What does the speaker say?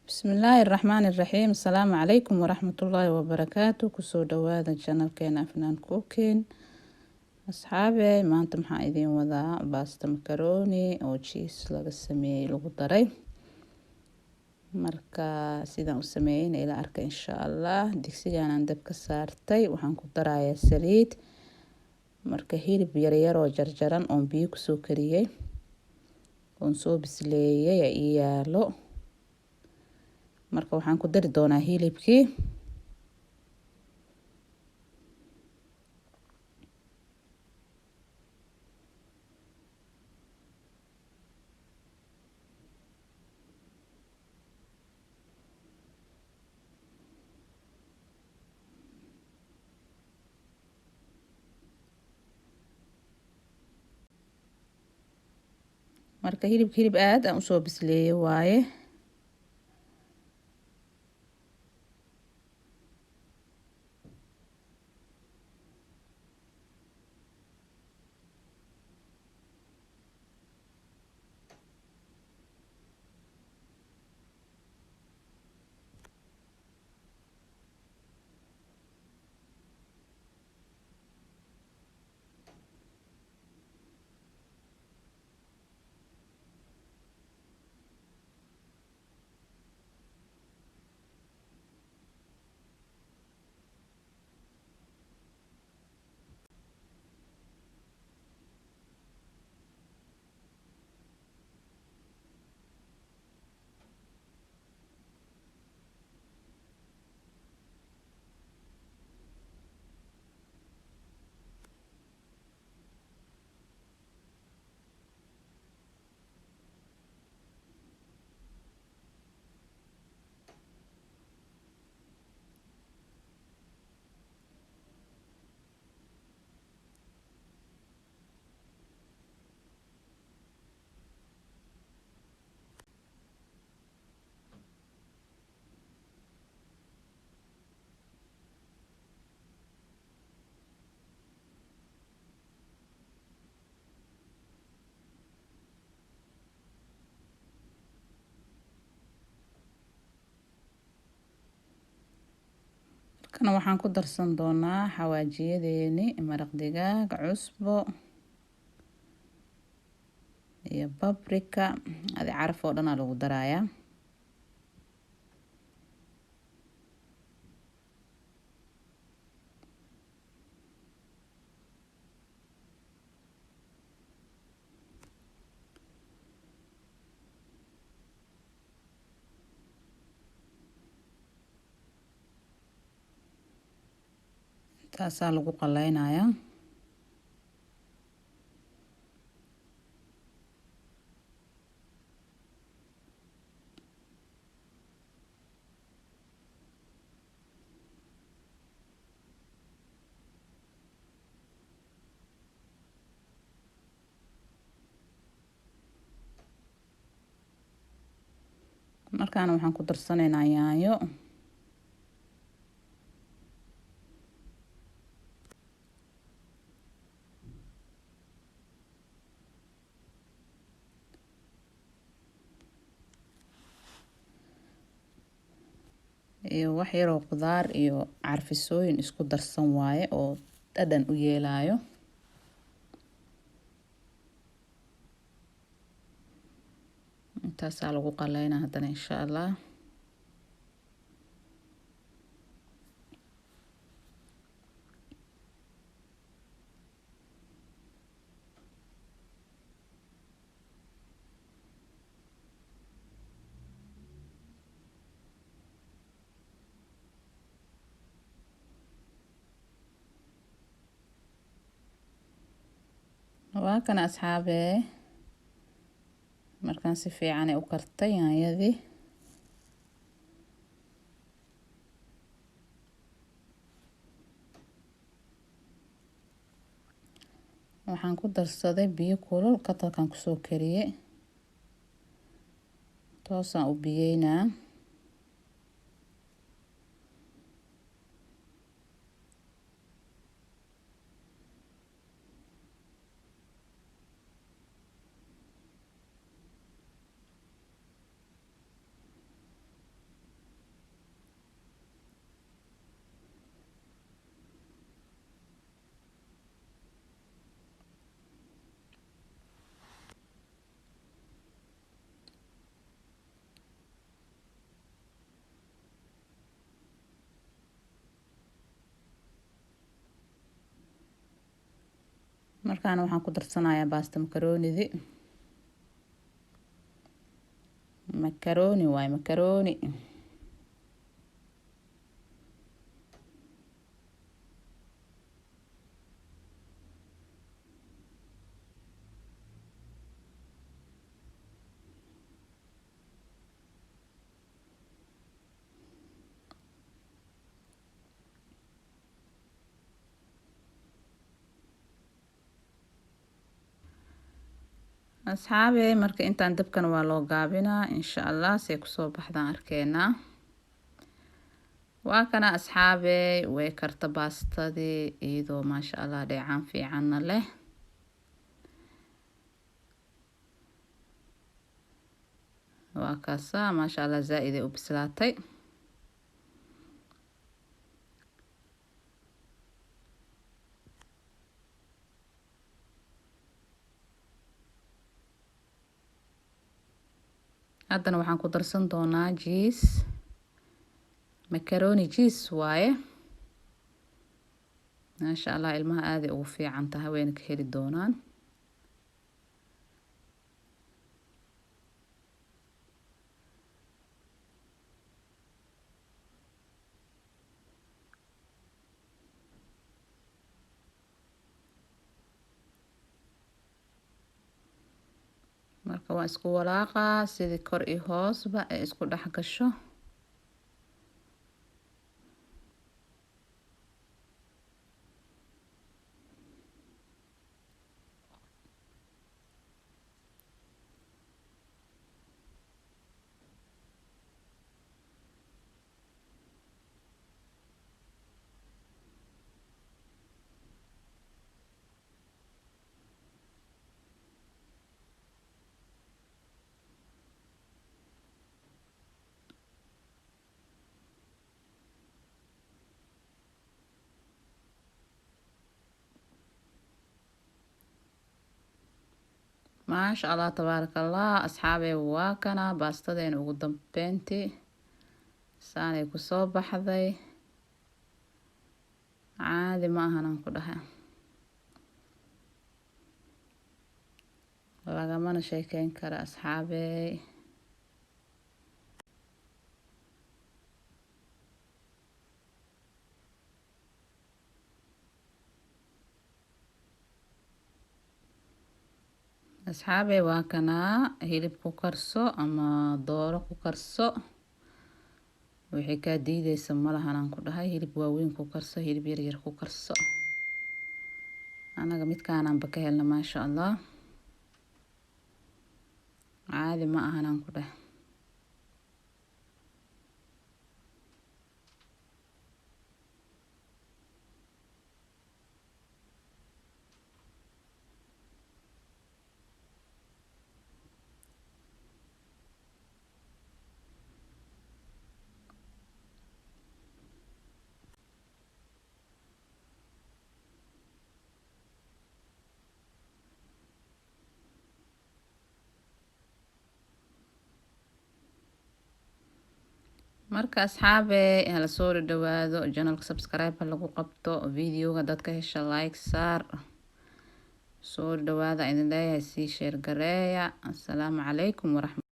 Bismillaahi Raxmaani Raxiim. Asalaamu calaykum waraxmatullaahi wabarakaatu. Kusoo dhawaada channelkeena Afnaan Cooking. Asxaabe, maanta maxaa idiin wadaa baasta macaroni oo cheese laga sameeyay lagu daray. Marka sidaan u sameeyay ila arka insha Allah. Digsigan aan dabka saartay waxaan ku darayaa saliid. Marka hilib yar yar oo jarjaran oo biyo ku soo kariyay oo soo bisleeyay ay yaalo. Marka waxaan ku dari doonaa hilibkii. Marka hilib aad aan u soo bisleeyay waaye. Kana waxaan ku darsan doonaa xawaajiyadeeni, maraq digaag, cusbo iyo paprika. Adi caraf oo dhan lagu darayaa. Taasaa lagu qaleynayaa. Markaan waxaan ku darsanaynaa yaanyo. Iyo wax yar oo qudaar iyo carfisooyin isku darsan waaye oo dhadhan u yeelaayo. Intaasaa lagu qaleynaa haddana insha Allah. Waa kana asxaabe. Markaan si fiican ay u kartay yaanyadii. Waxaan ku darsaday biyo kulul katalkan ku soo kariyay. Toosaan u biyeynaa. markaana waxaan ku darsanayaa baasta makarooni waaye makarooni. asxaabe marka intaan dabkan waa loo gaabinaa insha Allah say kusoo baxdaan arkeenaa. waa kana asxaabe way karta baastadii iyadoo maasha Allah dheecaan fiicanna leh. waa kaasa maasha Allah zaaid ay u bislaatay. haddana waxaan ku darsan doonaa jiis. macaroni jiis waaye. maasha Allah ilmaha aad ay ugu fiican tahay wayna ka heli doonaan. marka waa isku walaaqaa sidii kor iyo hoosba ay isku dhex gasho. maasha Allah tabaarakallah asxaabe waa kana baastadeena ugu dambeyntii saanay ku soo baxday. caadi ma ahan aan ku dhahay lagamana sheekeyn kara asxaabe. asxaabe waa kana hilib ku karso ama dooro ku karso wixii ka diideysa malahan aan ku dhahay. hilib waaweyn ku karso hilib yar yar ku karso. anaga midkaanaan ba ka helna maasha Allah caadi ma ahan aan ku dhahay. marka asxaabe hala soo dhawaado channelka subscribe lagu qabto videoga dadka hesha like saar. soo dhawaada idin leeyahay sii share gareeya. assalaamu calaykum waraxmatullahi